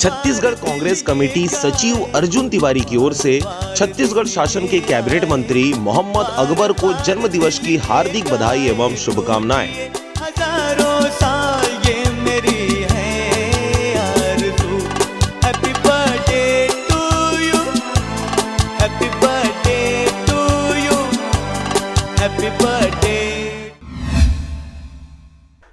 Chhattisgarh Congress committee सचिव अर्जुन तिवारी की ओर से छत्तीसगढ़ शासन के कैबिनेट मंत्री मोहम्मद अकबर को जन्म दिवस की हार्दिक बधाई एवं शुभकामनाएं। हजारों साल ये मेरी है आरज़ू। Happy birthday to you, happy birthday to you, happy birthday.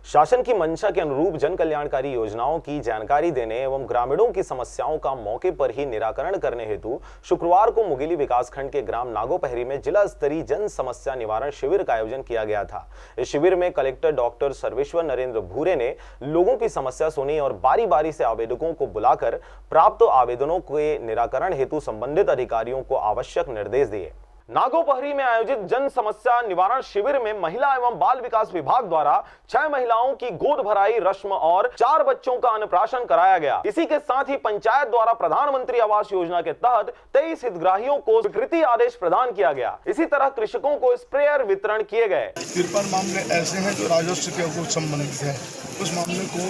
शासन की मंशा के अनुरूप जन कल्याणकारी योजनाओं की जानकारी देने एवं ग्रामीणों की समस्याओं का मौके पर ही निराकरण करने हेतु शुक्रवार को मुगेली विकासखंड के ग्राम नागोपहरी में जिला स्तरीय जन समस्या निवारण शिविर का आयोजन किया गया था। इस शिविर में कलेक्टर डॉक्टर सर्वेश्वर नरेंद्र भूरे ने लोगों की समस्या सुनी और बारी बारी से आवेदकों को बुलाकर प्राप्त आवेदनों के निराकरण हेतु संबंधित अधिकारियों को आवश्यक निर्देश दिए। नागोपहरी में आयोजित जन समस्या निवारण शिविर में महिला एवं बाल विकास विभाग द्वारा 6 महिलाओं की गोद भराई रस्म और 4 बच्चों का अन्नप्राशन कराया गया। इसी के साथ ही पंचायत द्वारा प्रधानमंत्री आवास योजना के तहत 23 हितग्राहियों को स्वीकृति आदेश प्रदान किया गया। इसी तरह कृषकों को स्प्रेयर वितरण किए गए। 53 मामले ऐसे हैं जो राजस्व के संबंधित है। उस मामले को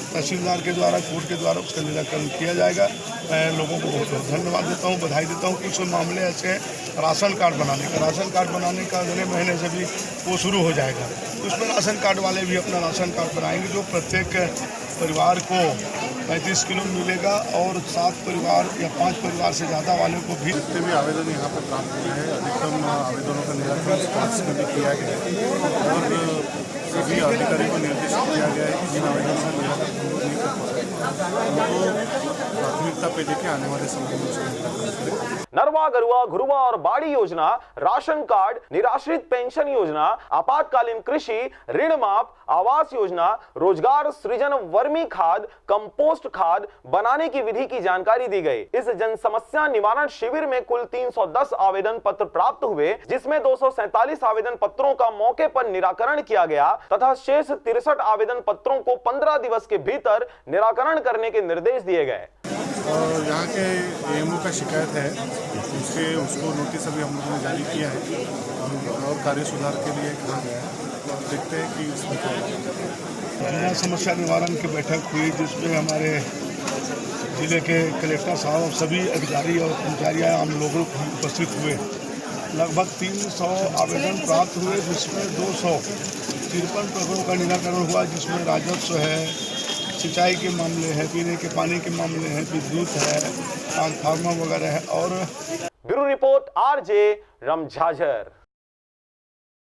तहसीलदार के द्वारा, कोर्ट के द्वारा उसका निराकरण किया जाएगा। मैं लोगों को बहुत धन्यवाद देता हूँ, बधाई देता हूँ। कुछ मामले ऐसे हैं राशन कार्ड बनाने का अगले महीने से भी वो शुरू हो जाएगा। उसमें राशन कार्ड वाले भी अपना राशन कार्ड बनाएंगे, जो प्रत्येक परिवार को 35 किलो मिलेगा और 7 परिवार या 5 परिवार से ज़्यादा वाले को भी। जितने भी आवेदन यहाँ पर प्राप्त हुए हैं, अधिकतम आवेदनों का निराकरण स्पॉट्स में भी किया गया है और सभी अधिकारी को निर्देशित किया गया है कि जिन आवेदन का निराकरण नहीं कर पाए उनको प्राथमिकता पे लेके आने वाले समय में उसका निराकरण करें। नरवा, गरुआ, घुरुआ और बाड़ी योजना, राशन कार्ड, निराश्रित पेंशन योजना, आपातकालीन कृषि ऋण माफ, आवास योजना, रोजगार सृजन, वर्मी खाद, कंपोस्ट खाद बनाने की विधि की जानकारी दी गई। इस जन समस्या निवारण शिविर में कुल 310 आवेदन पत्र प्राप्त हुए, जिसमें 247 आवेदन पत्रों का मौके पर निराकरण किया गया तथा शेष 63 आवेदन पत्रों को 15 दिवस के भीतर निराकरण करने के निर्देश दिए गए। और यहाँ के एएमओ का शिकायत है, उसको नोटिस अभी हम लोगों ने जारी किया है और कार्य सुधार के लिए कहा गया है। तो आप देखते हैं कि इसमें क्या जिला समस्या निवारण की बैठक हुई, जिसमें हमारे जिले के कलेक्टर साहब, सभी अधिकारी और कर्मचारी आम लोगों उपस्थित हुए। लगभग 300 आवेदन प्राप्त हुए, जिसमें 253 प्रकरणों का निराकरण हुआ, जिसमें राजस्व है, सिंचाई के मामले हैं, पीने के पानी के मामले हैं, विद्युत है, ट्रांसफार्मर वगैरह है। और ब्यूरो रिपोर्ट RJ रमझाझर।